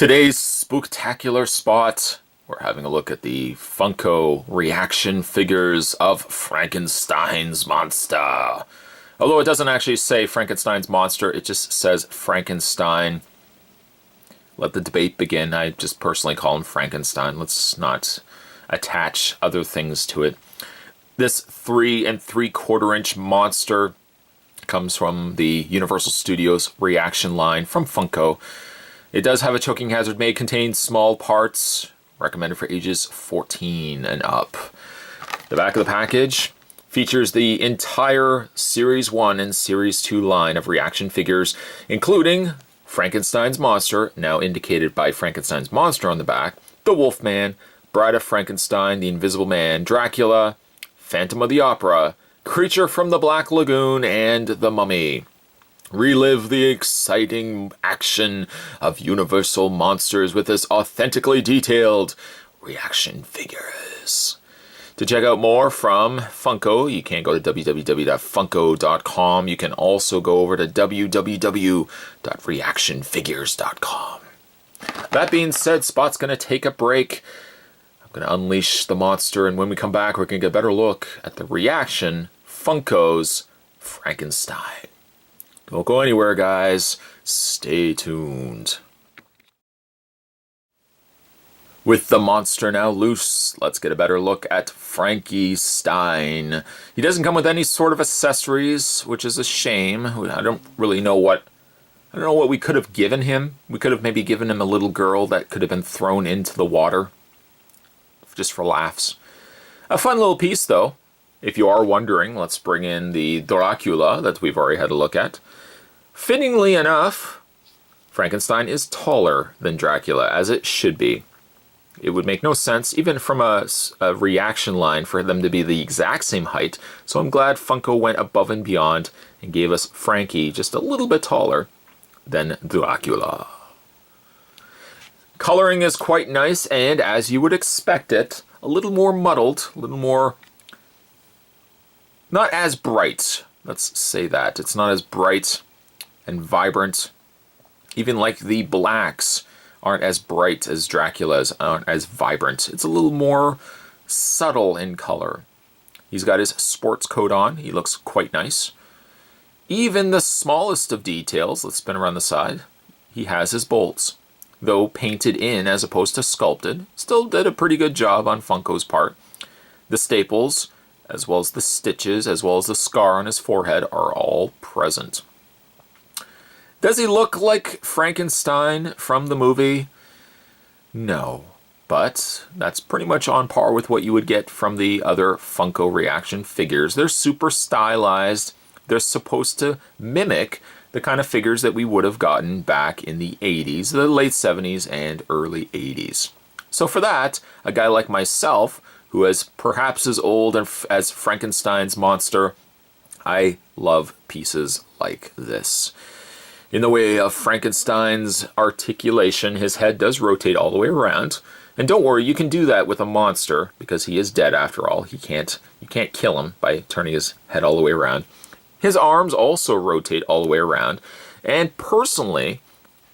Today's spooktacular spot, we're having a look at the Funko reaction figures of Frankenstein's monster. Although it doesn't actually say Frankenstein's monster, it just says Frankenstein. Let the debate begin. I just personally call him Frankenstein. Let's not attach other things to it. This 3 3/4 inch monster comes from the Universal Studios reaction line from Funko. It does have a choking hazard, may contain small parts, recommended for ages 14 and up. The back of the package features the entire Series 1 and Series 2 line of reaction figures, including Frankenstein's monster, now indicated by Frankenstein's monster on the back, the Wolfman, Bride of Frankenstein, the Invisible Man, Dracula, Phantom of the Opera, Creature from the Black Lagoon, and the Mummy. Relive the exciting action of Universal monsters with this authentically detailed reaction figures. To check out more from Funko, you can go to www.funko.com. You can also go over to www.reactionfigures.com. That being said, Spot's going to take a break. I'm going to unleash the monster, and when we come back, we're going to get a better look at the reaction Funko's Frankenstein. Don't go anywhere, guys. Stay tuned. With the monster now loose, let's get a better look at Frankenstein. He doesn't come with any sort of accessories, which is a shame. I don't know what we could have given him. We could have maybe given him a little girl that could have been thrown into the water, just for laughs. A fun little piece, though. If you are wondering, let's bring in the Dracula that we've already had a look at. Fittingly enough, Frankenstein is taller than Dracula, as it should be. It would make no sense, even from a reaction line, for them to be the exact same height, so I'm glad Funko went above and beyond and gave us Frankie just a little bit taller than Dracula. Coloring is quite nice, and as you would expect it, a little more muddled, a little more... not as bright. Let's say that. It's not as bright and vibrant. Even like the blacks aren't as bright as Dracula's, aren't as vibrant. It's a little more subtle in color. He's got his sports coat on. He looks quite nice. Even the smallest of details, let's spin around the side, he has his bolts. Though painted in as opposed to sculpted, still did a pretty good job on Funko's part. The staples, as well as the stitches, as well as the scar on his forehead, are all present. Does he look like Frankenstein from the movie? No, but that's pretty much on par with what you would get from the other Funko reaction figures. They're super stylized. They're supposed to mimic the kind of figures that we would have gotten back in the 80s, the late 70s and early 80s. So for that, a guy like myself, who is perhaps as old as Frankenstein's monster, I love pieces like this. In the way of Frankenstein's articulation, his head does rotate all the way around. And don't worry, you can do that with a monster, because he is dead after all. You can't kill him by turning his head all the way around. His arms also rotate all the way around. And personally,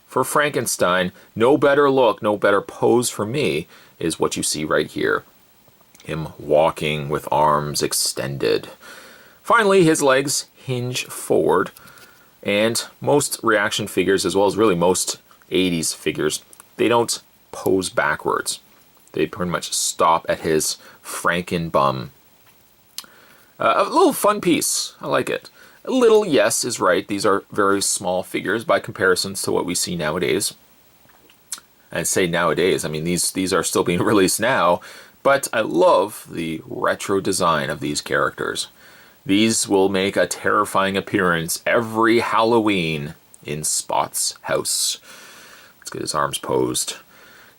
for Frankenstein, no better look, no better pose for me is what you see right here. Him walking with arms extended. Finally, his legs hinge forward. And most reaction figures, as well as really most 80s figures, they don't pose backwards. They pretty much stop at his Franken bum. A little fun piece. I like it. A little, yes, is right. These are very small figures by comparisons to what we see nowadays. And say nowadays, I mean, these are still being released now. But I love the retro design of these characters. These will make a terrifying appearance every Halloween in Spot's house. Let's get his arms posed.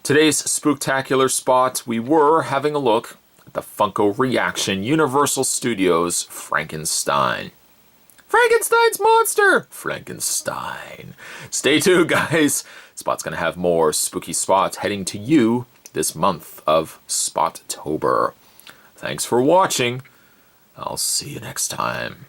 Today's spooktacular spot, we were having a look at the Funko Reaction Universal Studios Frankenstein. Frankenstein's monster! Frankenstein. Stay tuned, guys. Spot's going to have more spooky spots heading to you this month of Spottober. Thanks for watching. I'll see you next time.